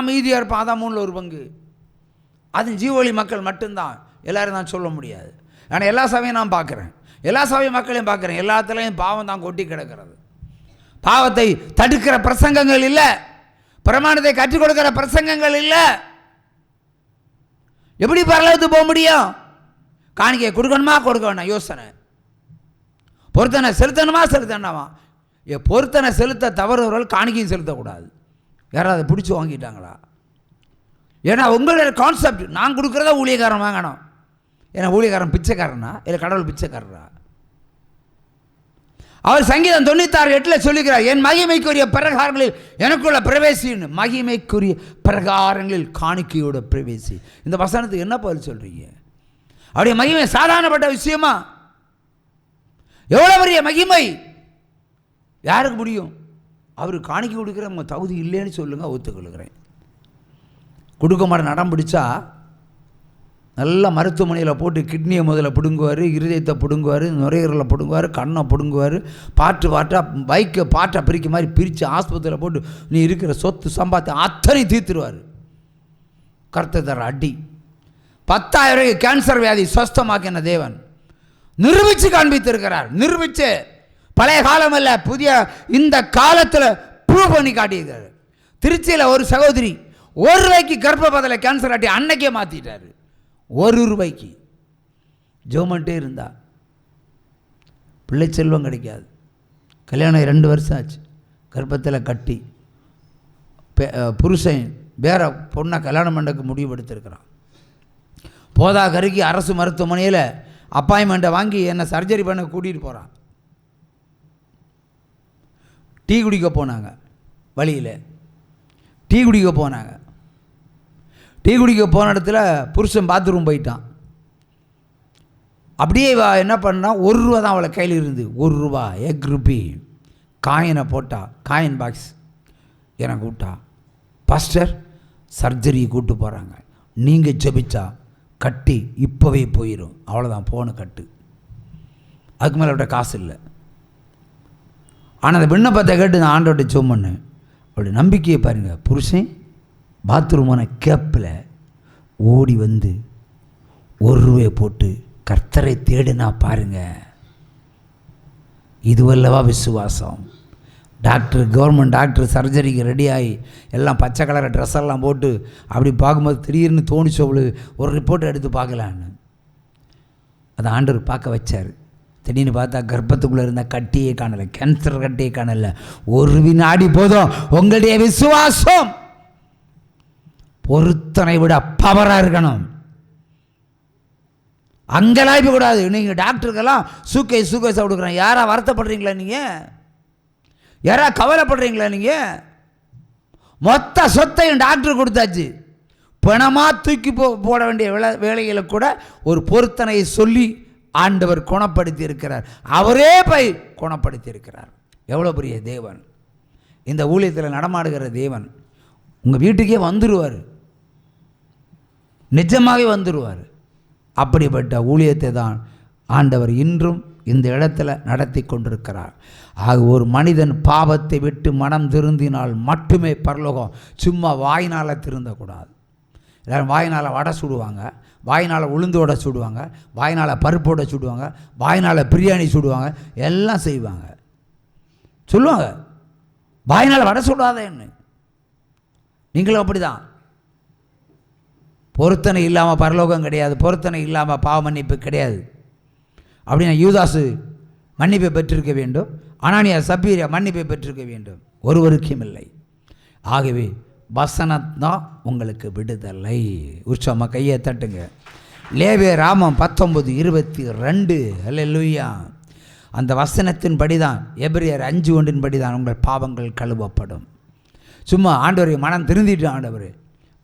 அமைதியாக இருப்பான். அதான் 3/4 அது ஜீவொளி மக்கள் மட்டும்தான். எல்லோரும் நான் சொல்ல முடியாது. ஆனால் எல்லா சபையும் நான் பார்க்குறேன், எல்லா சபை மக்களையும் பார்க்குறேன். எல்லாத்துலேயும் பாவம் தான் கொட்டி கிடக்கிறது. பாவத்தை தடுக்கிற பிரசங்கங்கள் இல்லை, பிரமாணத்தை கற்றுக் கொடுக்கிற பிரசங்கங்கள் இல்லை. எப்படி பரலோகத்துக்கு போக முடியும்? காணிக்கை கொடுக்கணுமா கொடுக்க வேண்டாம் யோசனை, பொருத்தனை செலுத்தணுமா செலுத்தணுமா. பொருத்தனை செலுத்த தவறுவர்கள் காணிக்கையும் செலுத்தக்கூடாது. யாராவது பிடிச்சி வாங்கிட்டாங்களா? ஏன்னா உங்களோட கான்செப்ட் நான் கொடுக்குறதா ஊழியக்காரன் வாங்கணும். ஏன்னா ஊழியக்காரன் பிச்சைக்காரனா இல்லை கடவுள் பிச்சைக்காரரா? அவர் சங்கீதம் 96:8 சொல்லிக்கிறார், என் மகிமைக்குரிய பிரகாரங்களில் எனக்குள்ள பிரவேசின்னு. மகிமைக்குரிய பிரகாரங்களில் காணிக்கையோட பிரவேசி. இந்த வசனத்துக்கு என்ன பதில் சொல்றீங்க? அவருடைய மகிமை சாதாரணப்பட்ட விஷயமா? எவ்வளோ பெரிய மகிமை! யாருக்கு முடியும்? அவருக்கு காணிக்கை கொடுக்குற நம்ம தகுதி இல்லைன்னு சொல்லுங்க, ஒத்துக்கொள்கிறேன். கொடுக்க மாட்டேன் நடம் பிடிச்சா நல்லா மருத்துவமனையில் போட்டு கிட்னியை முதல்ல பிடுங்குவார், இருதயத்தை பிடுங்குவார், நுரையீரலை பிடுங்குவார், கண்ணை பிடுங்குவார், பாட்டாக பைக்கை பாட்டை பிரிக்க மாதிரி பிரித்து ஆஸ்பத்திரியில் போட்டு நீ இருக்கிற சொத்து சம்பாத்தி அத்தனை தீர்த்துருவார். கர்த்தர் தர அடி 10,000 கேன்சர் வியாதி சுஸ்தமாக்கின தேவன் நிரூபித்து காண்பித்திருக்கிறார். நிரூபித்து பழைய காலம் அல்ல, புதிய இந்த காலத்தில் ப்ரூவ் பண்ணி காட்டியிருக்காரு. திருச்சியில் ஒரு சகோதரி ₹1 கர்ப்பப்பையில கேன்சர் ஆட்டி அன்னைக்கே மாற்றிட்டார். ₹1 ஜோமன்ட்டே இருந்தா பிள்ளை செல்வம் கிடைக்காது. கல்யாணம் 2 வருஷம் ஆச்சு, கர்ப்பத்தில் கட்டி புருஷன் வேற பொண்ணை கல்யாணம் பண்ணக்கு முடிவெடுத்திருக்கிறான். போதா கருக்கி அரசு மருத்துவமனையில் அப்பாயின்மெண்ட்டை வாங்கி என்னை சர்ஜரி பண்ண கூட்டிகிட்டு போகிறான். டீ குடிக்க போனாங்க, வழியில் டீ குடிக்க போனாங்க. டீ குடிக்க போன இடத்துல புருஷன் பாத்ரூம் போயிட்டான். அப்படியே என்ன பண்ணா ₹1 தான் அவளை கையில் இருந்து. ₹1 ₹1 காயினை போட்டா, காயின் பாக்ஸ் எனக்கு விட்டா. பாஸ்டர் சர்ஜரி கூப்பிட்டு போகிறாங்க, நீங்கள் ஜெபிச்சா கட்டி இப்போவே போயிடும். அவ்வளோதான், போன கட்டு. அதுக்கு மேலே விட்ட காசு இல்லை. ஆனால் அந்த விண்ணப்பத்தை கேட்டு நான் ஆண்டவர்கிட்ட ஜெபம் பண்ணேன். அவளுடைய நம்பிக்கையை பாருங்கள். புருஷன் பாத்ரூமான கேப்பில் ஓடி வந்து ₹1 போட்டு கர்த்தரை தேடினா பாருங்க. இதுவல்லவா விசுவாசம்? டாக்டர், கவர்மெண்ட் டாக்டர் சர்ஜரிக்கு ரெடியாகி எல்லாம் பச்சை கலர் ட்ரெஸ் எல்லாம் போட்டு அப்படி பார்க்கும்போது திடீர்னு தோணிச்சு அவளுக்கு ஒரு ரிப்போர்ட் எடுத்து பார்க்கலான்னு. அதை ஆண்டவர் பார்க்க வச்சார். திடீர்னு பார்த்தா கர்ப்பத்துக்குள்ளே இருந்த கட்டியே காணலை, கேன்சர் கட்டியே காணலை. 1 வினாடி போதும் உங்களுடைய விசுவாசம் பொருத்தனை விட பவராக இருக்கணும். அங்கெல்லாம் கூடாது. நீங்கள் டாக்டருக்கெல்லாம் சூக்கேஸ் கொடுக்குறேன். யாரா வருத்தப்படுறீங்களா? நீங்கள் யாரா கவலைப்படுறீங்களா? நீங்கள் மொத்த சொத்தையும் டாக்டர் கொடுத்தாச்சு. பணமாக தூக்கி போட வேண்டிய வேலைகளை கூட ஒரு பொருத்தனையை சொல்லி ஆண்டவர் குணப்படுத்தி இருக்கிறார். அவரே போய் குணப்படுத்தி இருக்கிறார். எவ்வளோ பெரிய தேவன்! இந்த ஊழியத்தில் நடமாடுகிற தேவன் உங்கள் வீட்டுக்கே வந்துடுவார், நிஜமாகவே வந்துடுவார். அப்படிப்பட்ட ஊழியத்தை தான் ஆண்டவர் இன்றும் இந்த இடத்துல நடத்தி கொண்டிருக்கிறார். ஆக ஒரு மனிதன் பாவத்தை விட்டு மனம் திருந்தினால் மட்டுமே பரலோகம். சும்மா வாயினால் திருந்தக்கூடாது. எல்லோரும் வாயினால் வடை சுடுவாங்க, வாயினால் உளுந்தோட சுடுவாங்க, வாயினால் பருப்போட சுடுவாங்க, வாயினால் பிரியாணி சுடுவாங்க, எல்லாம் செய்வாங்க. சொல்லுவாங்க வாயினால் வடை சுடாதேன்னு. நீங்களும் அப்படி தான். பொருத்தனை இல்லாமல் பரலோகம் கிடையாது, பொருத்தனை இல்லாமல் பாவ மன்னிப்பு கிடையாது. அப்படின்னா யூதாசு மன்னிப்பை பெற்றிருக்க வேண்டும், அனானியா சப்பீரியா மன்னிப்பை பெற்றிருக்க வேண்டும். ஒருவருக்கும் இல்லை. ஆகவே வசனத்தான் உங்களுக்கு விடுதலை. உற்சவமாக கையை தட்டுங்க. லேவிய ராமம் 19:22. அல்லேலூயா. அந்த வசனத்தின்படி தான், எபிரேயர் 5:1 தான் உங்கள் பாவங்கள் கழுவப்படும். சும்மா ஆண்டவரை மனம் திருந்திட்டு, ஆண்டவர்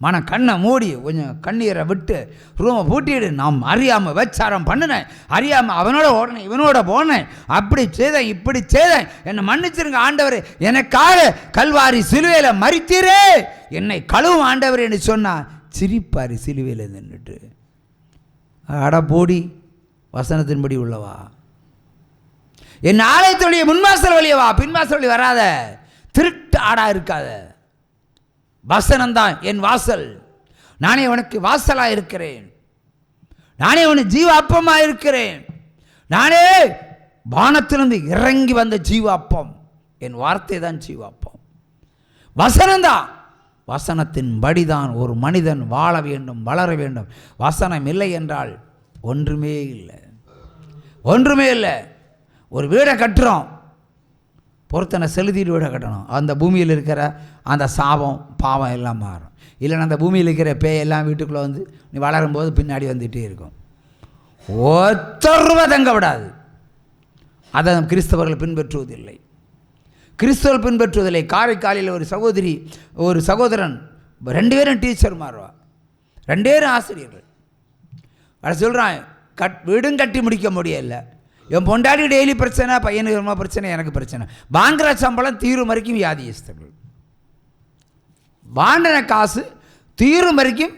மனம் கண்ணை மூடி கொஞ்சம் கண்ணீரை விட்டு ரூமை பூட்டிடு. நாம் அறியாமல் விபச்சாரம் பண்ணினேன், அறியாமல் அவனோட ஓடினேன், இவனோட போனேன், அப்படி செய்தேன், இப்படி செய்தேன், என்னை மன்னிச்சிருங்க ஆண்டவர், எனக்காக கல்வாரி சிலுவையில் மரித்தீரே, என்னை கழுவும் ஆண்டவர் என்று சொன்னால் சிரிப்பார். சிலுவையில் நின்றுட்டு அட போடி, வசனத்தின்படி உள்ளவா, என் ஆலயத்துடைய முன்வாசல் வழியவா, பின்வாசல் வழி வராத, திருட்டு ஆடா இருக்காத. வசனம்தான் என் வாசல். நானே உனக்கு வாசலாக இருக்கிறேன். நானே உனக்கு ஜீவ அப்பமாக இருக்கிறேன். நானே வானத்திலிருந்து இறங்கி வந்த ஜீவ அப்பம். என் வார்த்தை தான் ஜீவ அப்பம். வசனம்தான். வசனத்தின் படிதான் ஒரு மனிதன் வாழ வேண்டும், வளர வேண்டும். வசனம் இல்லை என்றால் ஒன்றுமே இல்லை, ஒன்றுமே இல்லை. ஒரு வீடை கட்டுறோம், பொறுத்தனை செலுத்திட்டு வீடை கட்டணும். அந்த பூமியில் இருக்கிற அந்த சாபம் பாவம் எல்லாம் மாறும். இல்லைன்னா அந்த பூமியில் இருக்கிற பேய் எல்லாம் வீட்டுக்குள்ளே வந்து நீ வளரும்போது பின்னாடி வந்துகிட்டே இருக்கும். ஒத்தருவ தங்க விடாது. அதை கிறிஸ்தவர்கள் பின்பற்றுவதில்லை, கிறிஸ்தவர்கள் பின்பற்றுவதில்லை. காரைக்காலில் ஒரு சகோதரன் 2 பேரும் டீச்சர் மாறுவா, 2 பேரும் ஆசிரியர்கள். அதை சொல்கிறான், வீடும் கட்டி முடிக்க முடியல, என் பொண்டாடி டெய்லி பிரச்சனை, பையனுக்கு ரொம்ப பிரச்சனை, எனக்கு பிரச்சனை. வாங்குற சம்பளம் தீரும் வரைக்கும் வியாதியஸ்தர்கள், வாண்டின காசு தீரும் வரைக்கும்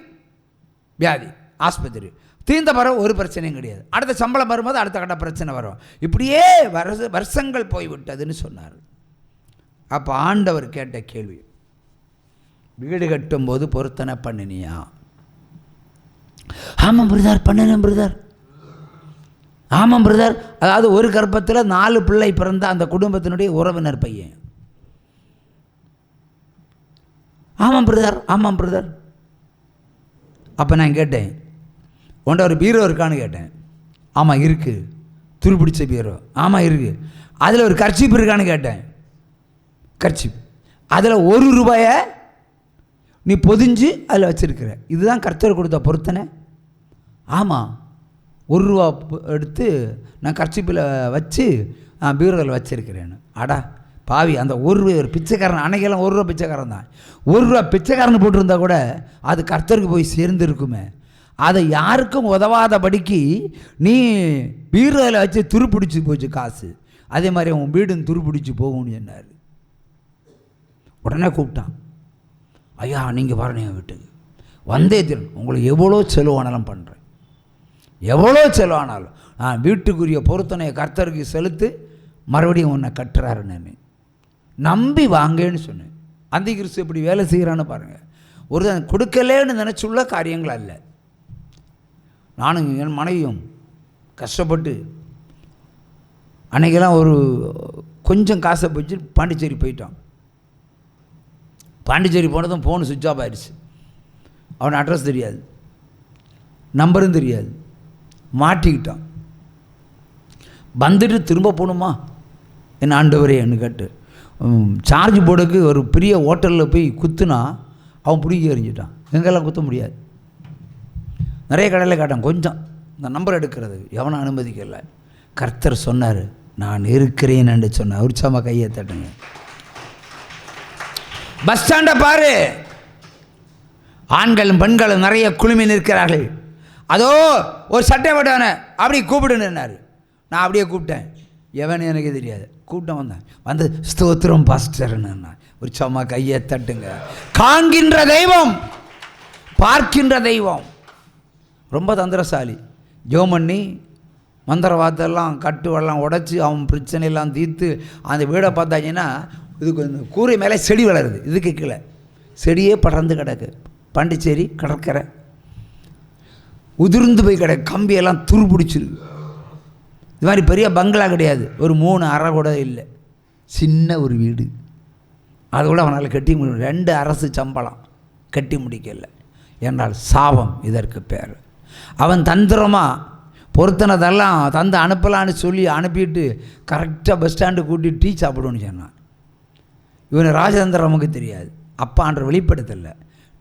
வியாதி ஆஸ்பத்திரி. தீர்ந்த பிறகு ஒரு பிரச்சனையும் கிடையாது. அடுத்த சம்பளம் வரும்போது அடுத்த கட்ட பிரச்சனை வரும். இப்படியே வருஷங்கள் போய்விட்டதுன்னு சொன்னார். அப்போ ஆண்டவர் கேட்ட கேள்வி, வீடு கட்டும்போது பொருத்தனை பண்ணினியா? ஆமாம் பிரதர், பண்ணினேன் பிரதர். ஆமாம் பிரதர். அதாவது ஒரு கர்ப்பத்தில் 4 பிள்ளை பிறந்த அந்த குடும்பத்தினுடைய உறவினர் பையன். ஆமாம் பிரதர், ஆமாம் பிரதர். அப்போ நான் கேட்டேன், உன்ட ஒரு பீரோ இருக்கான்னு கேட்டேன். ஆமாம் இருக்குது. துருப்பிடிச்ச பீரோ. ஆமாம் இருக்குது. அதில் ஒரு கர்ச்சீப் இருக்கான்னு கேட்டேன். கர்ச்சீப். அதில் ₹1 நீ பொதிஞ்சு அதில் வச்சுருக்கிற. இதுதான் கர்த்தர் கொடுத்த பொருத்தனை. ஆமாம், ₹1 எடுத்து நான் கர்ச்சீப்பில் வச்சு பீரோவில் வச்சுருக்கிறேன்னு. அடா பாவி, அந்த ₹1 ஒரு பிச்சைக்காரன். அன்னைக்கெல்லாம் ₹1 பிச்சைக்காரன் தான். ₹1 பிச்சைக்காரன் போட்டிருந்தா கூட அது கர்த்தருக்கு போய் சேர்ந்துருக்குமே. அதை யாருக்கும் உதவாதபடிக்கு நீ பீரோவில் வச்சு துருப்பிடிச்சு போச்சு காசு. அதே மாதிரி அவன் வீடும் துருப்பிடிச்சு போகும்னு சொன்னார். உடனே கூப்பிட்டான், ஐயா நீங்கள் வரணும் என் வீட்டுக்கு, வந்தே தீரன். உங்களுக்கு எவ்வளோ செலவானாலும் பண்ணுறேன், எவ்வளோ செலவானாலும் நான் வீட்டுக்குரிய பொருத்தனையை கர்த்தருக்கு செலுத்து, மறுபடியும் உன்னை கட்டுறாருன்னு நம்பி வாங்கன்னு சொன்னேன். அந்த கிறிஸ்து எப்படி வேலை செய்கிறான்னு பாருங்கள். ஒரு கொடுக்கலேன்னு நினச்சுள்ள காரியங்கள் அல்ல. நானும் என் மனைவியும் கஷ்டப்பட்டு அன்றைக்கெல்லாம் ஒரு கொஞ்சம் காசை போச்சு பாண்டிச்சேரி போயிட்டான். பாண்டிச்சேரி போனதும் ஃபோனு சுவிட்ச் ஆஃப் ஆயிடுச்சு. அவன் அட்ரஸ் தெரியாது, நம்பரும் தெரியாது, மாட்டிக்கிட்டான். வந்துட்டு திரும்ப போகணுமா என்ன ஆண்டவரே என்ன கேட்டு சார்ஜ் போர்டுக்கு ஒரு பெரிய ஹோட்டலில் போய் குத்துனா அவன் பிடிக்க எறிஞ்சிட்டான். எங்கெல்லாம் குத்த முடியாது. நிறைய கடையில் கேட்டான், கொஞ்சம் இந்த நம்பர் எடுக்கிறது எவனும் அனுமதிக்கலை. கர்த்தர் சொன்னார், நான் இருக்கிறேன் என்று சொன்னார். உற்சாகமாக கையை தட்டுங்க. பஸ் ஸ்டாண்டை பாரு, ஆண்களும் பெண்களும் நிறைய குழுமி நிற்கிறார்கள். அதோ ஒரு சட்டை போட்டவனை அப்படி கூப்பிடுனாரு. நான் அப்படியே கூப்பிட்டேன், எவனு எனக்கு தெரியாது. கூட்டம் வந்தேன், வந்து ஸ்தோத்திரம் பாஸ்டர்ன்னு. உற்சாகமாக கையை தட்டுங்க. காண்கின்ற தெய்வம், பார்க்கின்ற தெய்வம். ரொம்ப தந்திரசாலி. ஜோம் பண்ணி மந்திரவாதெல்லாம் கட்டுவெல்லாம் உடச்சி அவன் பிரச்சனையெல்லாம் தீர்த்து அந்த வீடை பார்த்தாங்கன்னா இதுக்கு இந்த கூரை மேலே செடி வளருது, இதுக்கு கீழே செடியே படர்ந்து கிடக்கு. பாண்டிச்சேரி கடற்கரை உதிர்ந்து போய் கிடக்கு, கம்பியெல்லாம் துருப்பிடிச்சிருக்கு. இது மாதிரி பெரிய பங்களா கிடையாது, ஒரு 3 அறை கூட இல்லை, சின்ன ஒரு வீடு. அதோடு அவனால் கட்டி 2 அரசு சம்பளம் கட்டி முடிக்கலை. என்றால் சாபம் இதற்கு பேர். அவன் தந்திரமாக பொருத்தனதெல்லாம் தந்து அனுப்பலான்னு சொல்லி அனுப்பிட்டு கரெக்டாக பஸ் ஸ்டாண்டு கூட்டி டீ சாப்பிடுன்னு சொன்னான். இவனை ராஜதந்திரம் நமக்கு தெரியாது, அப்பான்ற வெளிப்படுத்தலை.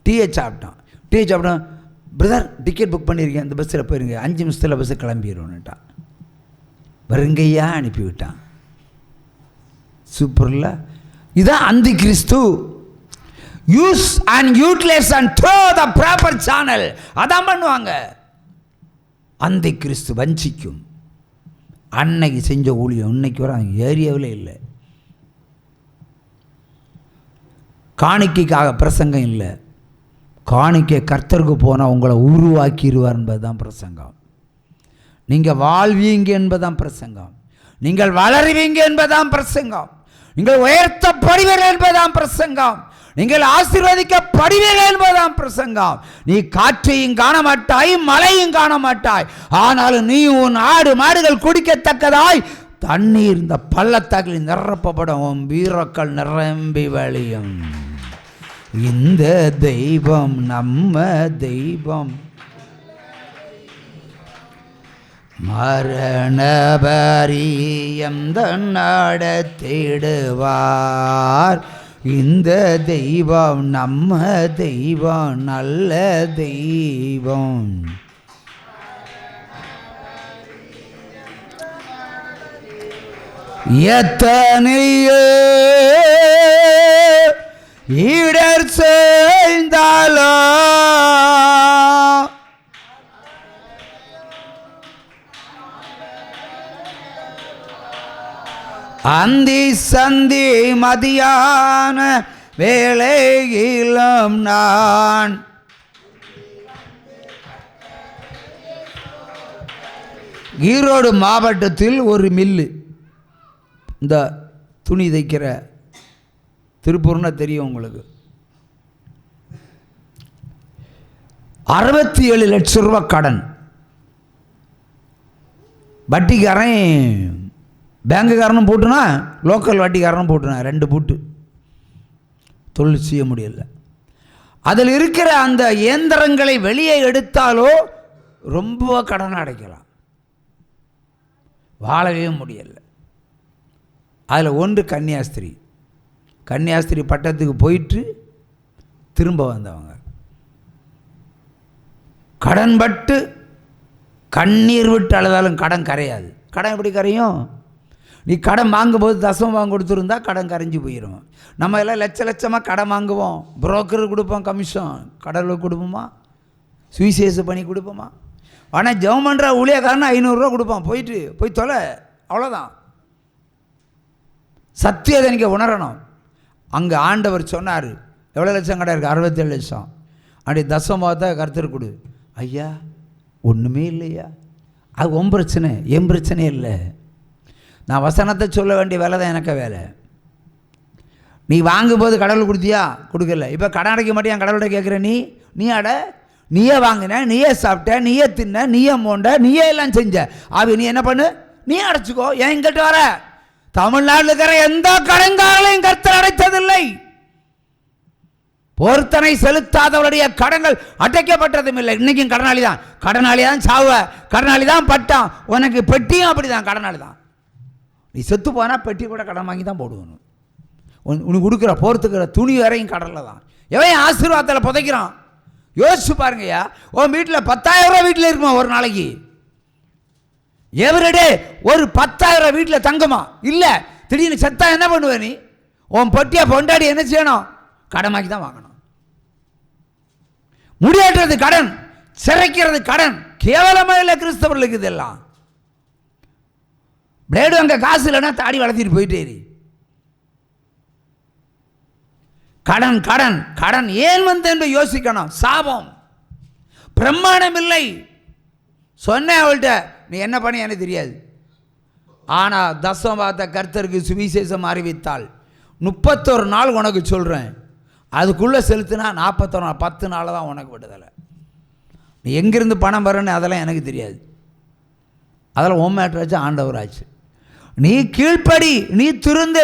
டீயை சாப்பிட்டான். டீயை சாப்பிட்டான், பிரதர் டிக்கெட் புக் பண்ணியிருக்கேன், இந்த பஸ்ஸில் போயிருங்க, 5 நிமிஷத்தில் பஸ்ஸு கிளம்பிடுவோன்னுட்டான். வருங்கையாக அனுப்பிவிட்டான். சூப்பர்ல. இதான் அந்தி கிறிஸ்து. Use and utilise and throw the proper channel. அதான் பண்ணுவாங்க. அந்தி கிறிஸ்து வஞ்சிக்கும். அன்னைக்கு செஞ்ச ஊழியம் இன்னைக்கு வர ஏரியாவில் இல்லை. காணிக்கைக்காக பிரசங்கம் இல்லை, காணிக்கை கர்த்தருக்கு போனால் உங்களை உருவாக்கிடுவார் என்பது தான் பிரசங்கம். நீங்கள் வாழ்வீங்க என்பதுதான் பிரசங்கம். நீங்கள் வளருவீங்க என்பதுதான் பிரசங்கம். நீங்கள் உயர்த்தப்படுவீர்கள் என்பதுதான் பிரசங்கம். நீங்கள் ஆசீர்வதிக்கப்படுவீர்கள் என்பதுதான் பிரசங்கம். நீ காற்றையும் காண மாட்டாய், மழையும் காண மாட்டாய், ஆனாலும் நீ உன் ஆடு மாடுகள் குடிக்கத்தக்கதாய் தண்ணீர் இந்த பள்ளத்தாக்கில் நிரப்பப்படும், வீரக்கள் நிரம்பி வழியும். இந்த தெய்வம் நம்ம தெய்வம், மரண பரியம் நடத்திடுவார். இந்த தெய்வம் நம்ம தெய்வம், நல்ல தெய்வம். எத்தனையோ இடர் செய்தாலோ அந்தி சந்தி மதியான வேளையிலும் நான் ஈரோடு மாவட்டத்தில் ஒரு மில்லு, இந்த துணி தைக்கிற, திருப்பூர்னா தெரியும் உங்களுக்கு, 67 லட்சம் ரூபா கடன். வட்டிக்காரன் பேங்குக்காரனும் போட்டுனா, லோக்கல் வட்டிக்காரனும் போட்டுனா, 2 பூட்டு. தொழில் செய்ய முடியல. அதில் இருக்கிற அந்த இயந்திரங்களை வெளியே எடுத்தாலோ ரொம்ப கடன் அடைக்கலாம், வாழவே முடியலை. அதில் ஒன்று கன்னியாஸ்திரி. கன்னியாஸ்திரி பட்டத்துக்கு போயிட்டு திரும்ப வந்தவங்க கடன் பட்டு கண்ணீர் விட்டு அழுதாலும் கடன் கரையாது. கடன் எப்படி கரையும்? நீ கடன் வாங்கும்போது தசமம் வாங்க கொடுத்துருந்தா கடன் கரைஞ்சி போயிடும். நம்ம எல்லாம் லட்ச லட்சமாக கடன் வாங்குவோம், புரோக்கருக்கு கொடுப்போம் கமிஷன், கடவுளுக்கு கொடுப்போமா, சுவிசேஷ பண்ணி கொடுப்போமா? ஆனால் ஜெபம் பண்ணுற ஊழியக்காரன் 500 ரூபா கொடுப்பான், போய் தொலை, அவ்வளோதான். சத்தியத்தை நீங்கள் உணரணும். அங்கே ஆண்டவர் சொன்னார், எவ்வளோ லட்சம் கடை இருக்குது? 67 லட்சம். அப்படி தசமத்தை கர்த்தர் கொடு. ஐயா ஒன்றுமே இல்லையா, அது உன் பிரச்சனை, என் பிரச்சனையே இல்லை. நான் வசனத்தை சொல்ல வேண்டிய வேலை தான் எனக்கு வேலை. நீ வாங்கும்போது கடவுள் கொடுத்தியா? கொடுக்கல. இப்போ கடன் அடைக்க மாட்டியா? கடவுள்கிட்ட கேட்குற நீ அட, நீயே வாங்கின, நீயே சாப்பிட்ட, நீயே தின்ன, நீயே மோண்ட, நீயே எல்லாம் செஞ்ச. ஆவி நீ என்ன பண்ணு? நீ அடைச்சிக்கோ. ஏன் இங்கிட்ட வர? தமிழ்நாட்டில் இருக்கிற எந்த கடன்காரங்களையும் கர்த்தர் அடைத்ததில்லை. பொருத்தனை செலுத்தாதவருடைய கடன்கள் அடைக்கப்பட்டதும் இல்லை. இன்னைக்கும் கடனாளி தான், கடனாளி தான் சாவ, கடனாளி தான் பட்டான். உனக்கு பெட்டியும் அப்படி தான், கடனாளி தான். நீ செத்து போனால் பெட்டி கூட கடன் வாங்கி தான் போடுவணும். உனக்கு கொடுக்குற போர்த்துக்கிற துணி வரையும் கடனில் தான். எவன் ஆசீர்வாதத்தில் புதைக்கிறான்? யோசிச்சு பாருங்கய்யா. உன் வீட்டில் 10,000 ரூபா வீட்டில் இருக்குமா ஒரு நாளைக்கு? எவரிடே ஒரு 10,000 வீட்டில் தங்குமா? இல்லை. திடீர்னு செத்தா என்ன பண்ணுவ நீ? உன் பொட்டியை பொண்டாடி என்ன செய்யணும்? கடமாக்கி தான் வாங்கணும். முடியாட்டுறது கடன், சிறைக்கிறது கடன். கேவலமாக இல்லை கிறிஸ்தவர்களுக்கு இதெல்லாம். பிளேடு அங்கே காசு இல்லைன்னா தாடி வளர்த்திட்டு போயிட்டே. கடன் கடன் கடன் ஏன் வந்து என்று யோசிக்கணும். சாபம், பிரமாணம் இல்லை. சொன்னேன் அவள்கிட்ட, நீ என்ன பண்ணி எனக்கு தெரியாது. ஆனால் தசமபாத்த கர்த்தருக்கு சுவிசேஷம் அறிவித்தால் 31 நாள் உனக்கு சொல்கிறேன், அதுக்குள்ளே செலுத்தினா 41 நாள், 10 நாள் தான் உனக்கு விடுதலை. நீ எங்கேருந்து பணம் வரன்னு அதெல்லாம் எனக்கு தெரியாது. அதெல்லாம் ஓமேட்டராச்சு, ஆண்டவராச்சு. நீ கீழ்ப்படி, நீ திருந்து.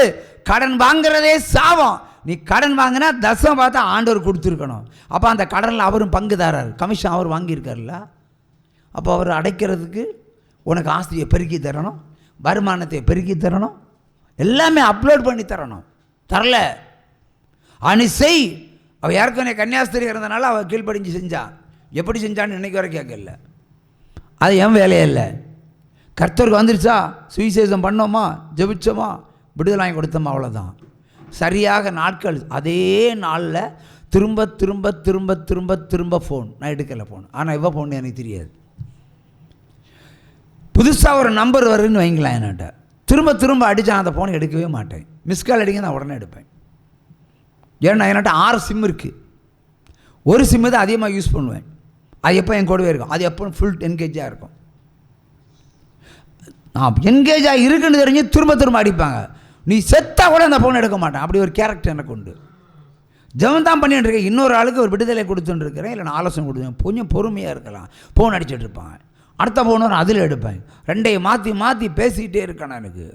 கடன் வாங்குறதே சாபம். நீ கடன் வாங்கினா தசம் பார்த்தா ஆண்டவர் கொடுத்துருக்கணும். அப்போ அந்த கடனில் அவரும் பங்குதாரர், கமிஷன் அவர் வாங்கியிருக்காருல்ல. அப்போ அவர் அடைக்கிறதுக்கு உனக்கு ஆஸ்தியை பெருக்கி தரணும், வருமானத்தை பெருக்கி தரணும், எல்லாமே அப்லோட் பண்ணி தரணும். தரல அனி செய். அவள் யாருக்கும் கன்னியாஸ்திரி இருந்தனால அவள் கீழ்ப்படிஞ்சு செஞ்சான். எப்படி செஞ்சான்னு இன்னைக்கு வரை கேட்கல. அது என் வேலையே இல்லை. கர்த்தருக்கு வந்துருச்சா, சுவிசேஷம் பண்ணோமா, ஜெபிச்சோமா, விடுதலை வாங்கி கொடுத்தோமா, அவ்வளோதான். சரியாக நாட்கள், அதே நாளில் திரும்ப திரும்ப திரும்ப திரும்ப திரும்ப ஃபோன். நான் எடுக்கலை ஃபோன். ஆனால் இவ ஃபோன் எனக்கு தெரியாது. புதுசாக ஒரு நம்பர் வருதுன்னு வைங்களேன் என்கிட்ட, திரும்ப திரும்ப அடித்தா அந்த ஃபோனை எடுக்கவே மாட்டேன். மிஸ்கால் அடிங்க, நான் உடனே எடுப்பேன். ஏன்னா என்கிட்ட 6 சிம் இருக்குது. ஒரு சிம்மு தான் அதிகமாக யூஸ் பண்ணுவேன். அது எப்போ என் கூடவே இருக்கும். அது எப்போ ஃபுல் என்கேஜாக இருக்கும். நான் என்கேஜாக இருக்குன்னு தெரிஞ்சு திரும்ப திரும்ப அடிப்பாங்க. நீ செத்தா கூட அந்த ஃபோன் எடுக்க மாட்டேன். அப்படி ஒரு கேரக்டர் எனக்கு உண்டு. ஜெபம் தான் பண்ணிட்டு இருக்கேன், இன்னொரு ஆளுக்கு ஒரு விடுதலை கொடுத்துட்டு இருக்கிறேன், இல்லை நான் ஆலோசனை கொடுத்தேன். கொஞ்சம் பொறுமையாக இருக்கலாம். ஃபோன் அடிச்சுட்டு இருப்பான், அடுத்த ஃபோன் வரும், அதில் எடுப்பேன். ரெண்டையும் மாற்றி மாற்றி பேசிக்கிட்டே இருக்கேன். எனக்கு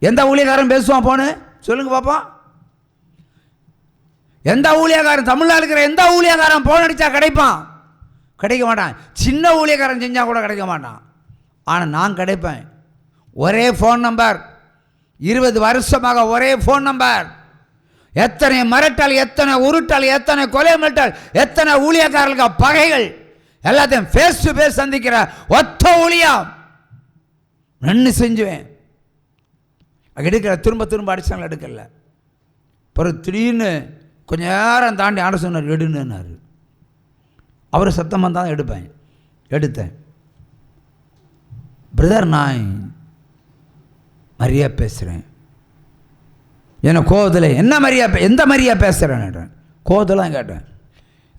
எந்த ஊழியக்காரன் பேசுவான் போன்னு சொல்லுங்க பாப்பா? எந்த ஊழியக்காரன் தமிழ்நாடு இருக்கிற எந்த ஊழியக்காரன் ஃபோன் அடித்தா கிடைப்பான்? கிடைக்க மாட்டான். சின்ன ஊழியக்காரன் செஞ்சால் கூட கிடைக்க மாட்டான். ஆனால் நான் கிடைப்பேன். ஒரே ஃபோன் நம்பர், 20 வருஷமாக ஒரே ஃபோன் நம்பர். எத்தனை மிரட்டல், எத்தனை உருட்டல், எத்தனை கொலை மிரட்டல், எத்தனை ஊழியக்காரர்களுக்கு பகைகள், எல்லாத்தையும் ஃபேஸ் டு ஃபேஸ் சந்திக்கிற ஒத்த ஊழியம் நின்று செஞ்சுவேன். எடுக்கல, திரும்ப திரும்ப அடிச்சாலும் எடுக்கல. பிறகு திடீர்னு கொஞ்ச நேரம் தாண்டி ஆட சொன்னார், எடுன்னார். அவர் சத்தமாக தான் எடுத்தேன். பிரதர், நான் மரியா பேசுகிறேன். ஏன்னா கோவத்தில் என்ன எந்த மரியா பேசுகிறேன் கோவத்தில் கேட்டேன்.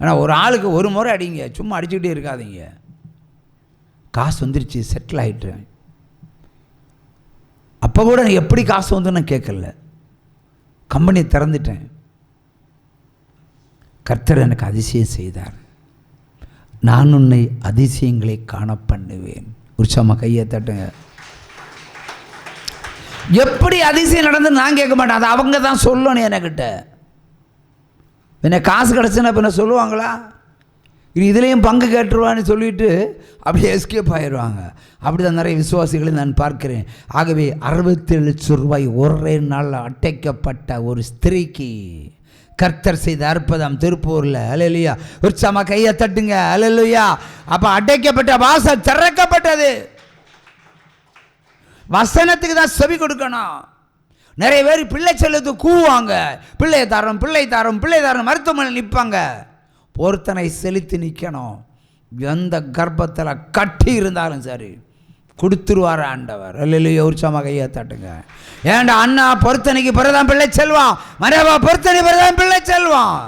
ஏன்னா ஒரு ஆளுக்கு ஒரு முறை அடிங்க, சும்மா அடிச்சுக்கிட்டே இருக்காதீங்க. காசு வந்துருச்சு, செட்டில் ஆகிட்டேன். அப்போ கூட எப்படி காசு வந்து நான் கேட்கல, கம்பெனி திறந்துட்டேன். கர்த்தர் எனக்கு அதிசயம் செய்தார். நான் உன்னை அதிசயங்களை காண பண்ணுவேன். உற்சாகமாக கையை தட்டுங்க. எப்படி அதிசயம் நடந்து நான் கேட்க மாட்டேன், அதை அவங்க தான் சொல்லணும் என்கிட்ட. என்ன காசு கிடச்சுன்னா இப்போ என்ன சொல்லுவாங்களா? இதுலேயும் பங்கு கேட்டுருவான்னு சொல்லிட்டு அப்படியே எஸ்கேப் ஆயிடுவாங்க. அப்படி தான் நிறைய விசுவாசிகளை நான் பார்க்கிறேன். ஆகவே 67 லட்சம் ரூபாய் ஒரே நாளில் அட்டைக்கப்பட்ட ஒரு ஸ்திரீக்கு கர்த்தர் செய்த அற்புதம் திருப்பூரில். அல்லேலூயா. உற்சாகமாக கையை தட்டுங்க. அல்லேலூயா. அப்போ அடைக்கப்பட்ட வாசல் திறக்கப்பட்டது. வசனத்துக்கு தான் செவி கொடுக்கணும். நிறைய பேர் பிள்ளை செல்லத்துக்கு கூவாங்க, பிள்ளை தரோம் பிள்ளை தரோம் பிள்ளை தரோம், மருத்துவமனையில் நிற்பாங்க. பொருத்தனை செலுத்தி நிற்கணும். எந்த கர்ப்பத்தில் கட்டி இருந்தாலும் சரி கொடுத்துருவார் ஆண்டவர். அல்லேலூயா. உற்சாகமாக கையை தட்டுங்க. ஏன்டா அண்ணா பொருத்தனைக்கு பிறதான் பிள்ளை செல்வான், மரபா பொருத்தனை பிறதான் பிள்ளை செல்வான்.